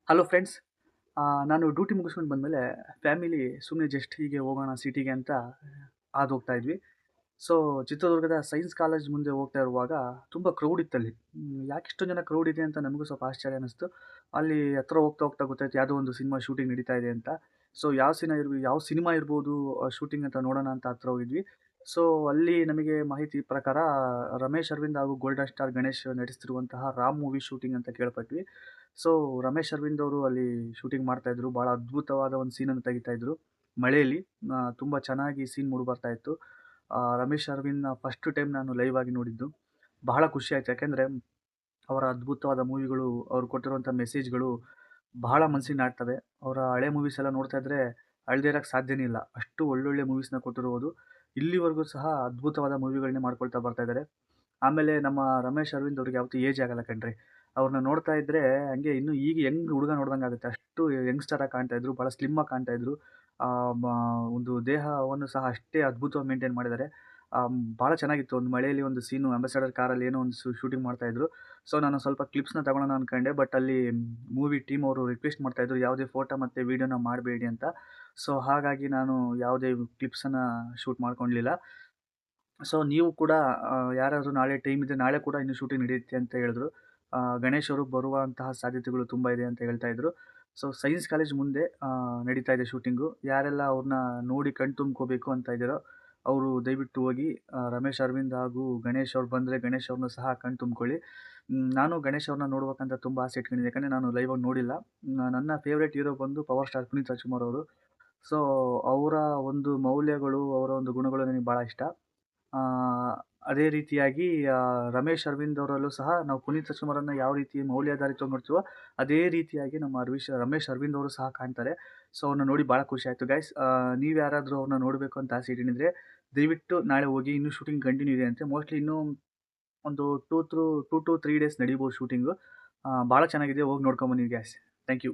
Hello friends. ನಾನು duty ಮುಗಿಸ್ಕೊಂಡು ಬಂದಮೇಲೆ ಫ್ಯಾಮಿಲಿ ಸುಮ್ಮನೆ ಜಸ್ಟ್ ಹೀಗೆ ಹೋಗೋಣ ಸಿಟಿಗೆ ಅಂತ ಹಾದು ಹೋಗ್ತಾ ಇದ್ವಿ. ಸೊ ಚಿತ್ರದುರ್ಗದ ಸೈನ್ಸ್ ಕಾಲೇಜ್ ಮುಂದೆ ಹೋಗ್ತಾ ಇರುವಾಗ ತುಂಬ ಕ್ರೌಡ್ ಇತ್ತಲ್ಲಿ. ಯಾಕೆ ಇಷ್ಟೊಂದು ಜನ ಕ್ರೌಡ್ ಇದೆ ಅಂತ ನಮಗೂ ಸ್ವಲ್ಪ ಆಶ್ಚರ್ಯ ಅನ್ನಿಸ್ತು. ಅಲ್ಲಿ ಹತ್ರ ಹೋಗ್ತಾ ಹೋಗ್ತಾ ಗೊತ್ತಾಯ್ತು ಯಾವುದೋ ಒಂದು ಸಿನಿಮಾ ಶೂಟಿಂಗ್ ನಡೀತಾ ಇದೆ ಅಂತ. ಸೊ ಯಾವ ಸಿನಿಮಾ ಇರ್ಬೋದು ಶೂಟಿಂಗ್ ಅಂತ ನೋಡೋಣ ಅಂತ ಹತ್ರ ಹೋಗಿದ್ವಿ. ಸೊ ಅಲ್ಲಿ ನಮಗೆ ಮಾಹಿತಿ ಪ್ರಕಾರ ರಮೇಶ್ ಅರವಿಂದ್ ಹಾಗೂ ಗೋಲ್ಡನ್ ಸ್ಟಾರ್ ಗಣೇಶ್ ನಟಿಸ್ತಿರುವಂತಹ ರಾಮ್ ಮೂವಿ ಶೂಟಿಂಗ್ ಅಂತ ಕೇಳ್ಪಟ್ವಿ. ಸೊ ರಮೇಶ್ ಅರವಿಂದ್ ಅವರು ಅಲ್ಲಿ ಶೂಟಿಂಗ್ ಮಾಡ್ತಾಯಿದ್ರು. ಭಾಳ ಅದ್ಭುತವಾದ ಒಂದು ಸೀನನ್ನು ತೆಗಿತಾಯಿದ್ರು ಮಳೆಯಲ್ಲಿ. ತುಂಬ ಚೆನ್ನಾಗಿ ಸೀನ್ ಮೂಡಿ ಬರ್ತಾ ಇತ್ತು. ರಮೇಶ್ ಅರವಿಂದ್‌ನ ಫಸ್ಟ್ ಟೈಮ್ ನಾನು ಲೈವ್ ಆಗಿ ನೋಡಿದ್ದು. ಬಹಳ ಖುಷಿ ಆಯ್ತು. ಯಾಕೆಂದರೆ ಅವರ ಅದ್ಭುತವಾದ ಮೂವಿಗಳು, ಅವ್ರು ಕೊಟ್ಟಿರುವಂಥ ಮೆಸೇಜ್‌ಗಳು ಬಹಳ ಮನಸ್ಸಿಗೆ ನಾಟ್ತವೆ. ಅವರ ಹಳೆ ಮೂವೀಸ್ ಎಲ್ಲ ನೋಡ್ತಾ ಇದ್ದರೆ ಅಳದೇ ಇರಕ್ಕೆ ಸಾಧ್ಯನೇ ಇಲ್ಲ. ಅಷ್ಟು ಒಳ್ಳೊಳ್ಳೆ ಮೂವೀಸ್‌ನ ಕೊಟ್ಟಿರುವುದು. ಇಲ್ಲಿವರೆಗೂ ಸಹ ಅದ್ಭುತವಾದ ಮೂವಿಗಳನ್ನೇ ಮಾಡ್ಕೊಳ್ತಾ ಬರ್ತಾ ಇದ್ದಾರೆ. ಆಮೇಲೆ ನಮ್ಮ ರಮೇಶ್ ಅರವಿಂದ್ ಅವ್ರಿಗೆ ಯಾವತ್ತೂ ಏಜ್ ಆಗಲ್ಲ ಕಣ್ರೀ. ಅವ್ರನ್ನ ನೋಡ್ತಾ ಇದ್ದರೆ ಹಂಗೆ ಇನ್ನೂ ಈಗ ಯಂಗ್ ಹುಡುಗ ನೋಡ್ದಂಗೆ ಆಗುತ್ತೆ. ಅಷ್ಟು ಯಂಗ್‌ಸ್ಟರ್ ಆಗಿ ಕಾಣ್ತಾ ಇದ್ರು. ಭಾಳ ಸ್ಲಿಮ್ ಆಗಿ ಕಾಣ್ತಾ ಇದ್ರು. ಆಹ್, ಮ ಒಂದು ದೇಹವನ್ನು ಸಹ ಅಷ್ಟೇ ಅದ್ಭುತವಾಗಿ ಮೇಂಟೈನ್ ಮಾಡಿದ್ದಾರೆ. ಭಾಳ ಚೆನ್ನಾಗಿತ್ತು. ಒಂದು ಮಳೆಯಲ್ಲಿ ಒಂದು ಸೀನು ಅಂಬಾಸಡರ್ ಕಾರಲ್ಲಿ ಏನೋ ಒಂದು ಶೂಟಿಂಗ್ ಮಾಡ್ತಾ ಇದ್ರು. ಸೊ ನಾನು ಸ್ವಲ್ಪ ಕ್ಲಿಪ್ಸ್‌ನ ತಗೊಳ್ಳೋಣ ಅನ್ಕೊಂಡೆ. ಬಟ್ ಅಲ್ಲಿ ಮೂವಿ ಟೀಮ್ ಅವರು ರಿಕ್ವೆಸ್ಟ್ ಮಾಡ್ತಾ ಇದ್ರು ಯಾವುದೇ ಫೋಟೋ ಮತ್ತು ವಿಡಿಯೋನ ಮಾಡಬೇಡಿ ಅಂತ. ಸೊ ಹಾಗಾಗಿ ನಾನು ಯಾವುದೇ ಕ್ಲಿಪ್ಸನ್ನ ಶೂಟ್ ಮಾಡ್ಕೊಂಡ್ಲಿಲ್ಲ. ಸೊ ನೀವು ಕೂಡ ಯಾರಾದ್ರೂ ನಾಳೆ ಟೈಮ್ ಇದ್ರೆ ನಾಳೆ ಕೂಡ ಇನ್ನೂ ಶೂಟಿಂಗ್ ನಡೆಯುತ್ತೆ ಅಂತ ಹೇಳಿದ್ರು. ಗಣೇಶ್ ಅವರು ಬರುವಂತಹ ಸಾಧ್ಯತೆಗಳು ತುಂಬ ಇದೆ ಅಂತ ಹೇಳ್ತಾ ಇದ್ರು. ಸೊ ಸೈನ್ಸ್ ಕಾಲೇಜ್ ಮುಂದೆ ನಡೀತಾ ಇದೆ ಶೂಟಿಂಗು. ಯಾರೆಲ್ಲ ಅವ್ರನ್ನ ನೋಡಿ ಕಣ್ ತುಂಬ್ಕೋಬೇಕು ಅಂತ ಇದ್ದೀರೋ, ಅವರು ದಯವಿಟ್ಟು ಹೋಗಿ ರಮೇಶ್ ಅರವಿಂದ್ ಹಾಗೂ ಗಣೇಶ್ ಅವ್ರು ಬಂದರೆ ಗಣೇಶ್ ಅವ್ರನ್ನೂ ಸಹ ಕಣ್ ತುಂಬ್ಕೊಳ್ಳಿ. ನಾನು ಗಣೇಶ್ ಅವ್ರನ್ನ ನೋಡ್ಬೇಕಂತ ತುಂಬ ಆಸೆ ಇಟ್ಕೊಂಡಿದ್ದೆ. ಯಾಕಂದರೆ ನಾನು ಲೈವಾಗಿ ನೋಡಿಲ್ಲ. ನನ್ನ ಫೇವ್ರೆಟ್ ಹೀರೋ ಬಂದು ಪವರ್ ಸ್ಟಾರ್ ಪುನೀತ್ ರಾಜ್‌ಕುಮಾರ್ ಅವರು. ಸೊ ಅವರ ಒಂದು ಮೌಲ್ಯಗಳು, ಅವರ ಒಂದು ಗುಣಗಳು ನನಗೆ ಭಾಳ ಇಷ್ಟ. ಆ, ಅದೇ ರೀತಿಯಾಗಿ ರಮೇಶ್ ಅರವಿಂದ್ ಅವರಲ್ಲೂ ಸಹ ನಾವು ಪುನೀತ್ ರಾಜ್‌ಕುಮಾರನ್ನ ಯಾವ ರೀತಿ ಮೌಲ್ಯಾಧಾರಿತವಾಗಿ ನೋಡ್ತೀವೋ, ಅದೇ ರೀತಿಯಾಗಿ ನಮ್ಮ ರಮೇಶ್ ಅರವಿಂದ್ ಅವರು ಸಹ ಕಾಣ್ತಾರೆ. ಸೊ ಅವ್ರನ್ನ ನೋಡಿ ಭಾಳ ಖುಷಿ ಆಯಿತು ಗೈಸ್. ನೀವು ಯಾರಾದರೂ ಅವ್ರನ್ನ ನೋಡಬೇಕು ಅಂತ ಆಸೆ ಇಟ್ಕೊಂಡಿದ್ರೆ ದಯವಿಟ್ಟು ನಾಳೆ ಹೋಗಿ. ಇನ್ನೂ ಶೂಟಿಂಗ್ ಕಂಟಿನ್ಯೂ ಇದೆ ಅಂತೆ. ಮೋಸ್ಟ್ಲಿ ಇನ್ನೂ ಒಂದು 2 ಟು 3 ಡೇಸ್ ನಡೀಬೋದು ಶೂಟಿಂಗು. ಭಾಳ ಚೆನ್ನಾಗಿದೆ. ಹೋಗಿ ನೋಡ್ಕೊಂಬನ್ನಿ ಗೈಸ್. Thank you.